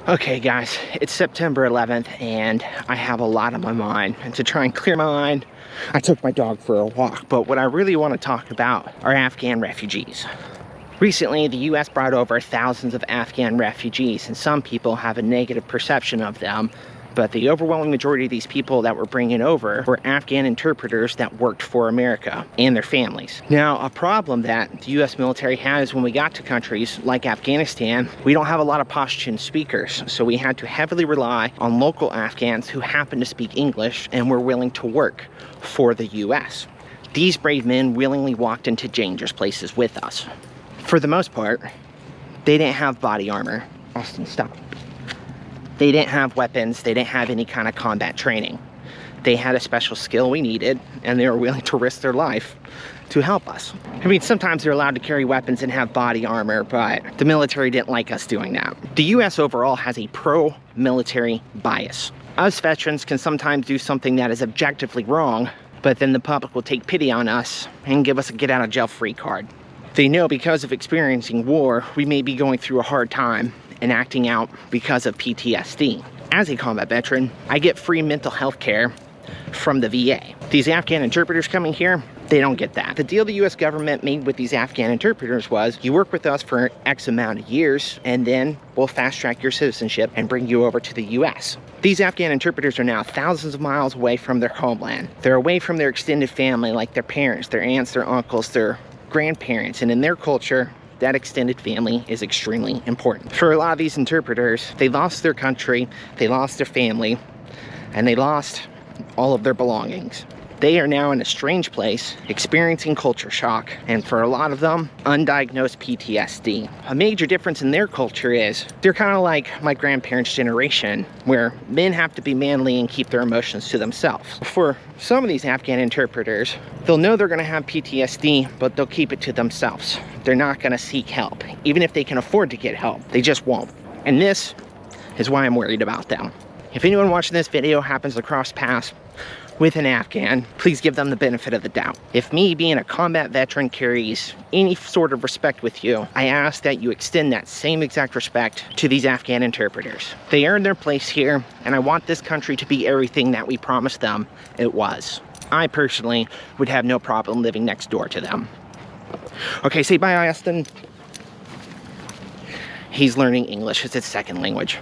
Okay guys, it's September 11th and I have a lot on my mind. And to try and clear my mind, I took my dog for a walk. But what I really want to talk about are Afghan refugees. Recently, the US brought over thousands of Afghan refugees, and some people have a negative perception of them. But the overwhelming majority of these people that we're bringing over were Afghan interpreters that worked for America and their families. Now, a problem that the US military has when we got to countries like Afghanistan, we don't have a lot of Pashtun speakers. So we had to heavily rely on local Afghans who happen to speak English and were willing to work for the US. These brave men willingly walked into dangerous places with us. For the most part, they didn't have body armor. Austin, stop. They didn't have weapons, they didn't have any kind of combat training. They had a special skill we needed, and they were willing to risk their life to help us. I mean, sometimes they're allowed to carry weapons and have body armor, but the military didn't like us doing that. The US overall has a pro-military bias. Us veterans can sometimes do something that is objectively wrong, but then the public will take pity on us and give us a get-out-of-jail-free card. They know because of experiencing war, we may be going through a hard time and acting out because of PTSD. As a combat veteran, I get free mental health care from the VA. These Afghan interpreters coming here, they don't get that. The deal the US government made with these Afghan interpreters was, you work with us for X amount of years, and then we'll fast track your citizenship and bring you over to the US. These Afghan interpreters are now thousands of miles away from their homeland. They're away from their extended family, like their parents, their aunts, their uncles, their grandparents, and in their culture, that extended family is extremely important. For a lot of these interpreters, they lost their country, they lost their family, and they lost all of their belongings. They are now in a strange place, experiencing culture shock, and for a lot of them, undiagnosed PTSD. A major difference in their culture is, they're kind of like my grandparents' generation, where men have to be manly and keep their emotions to themselves. For some of these Afghan interpreters, they'll know they're gonna have PTSD, but they'll keep it to themselves. They're not gonna seek help. Even if they can afford to get help, they just won't. And this is why I'm worried about them. If anyone watching this video happens to cross paths with an Afghan, please give them the benefit of the doubt. If me being a combat veteran carries any sort of respect with you, I ask that you extend that same exact respect to these Afghan interpreters. They earned their place here, and I want this country to be everything that we promised them it was. I personally would have no problem living next door to them. Okay, say bye, Austin. He's learning English as his second language.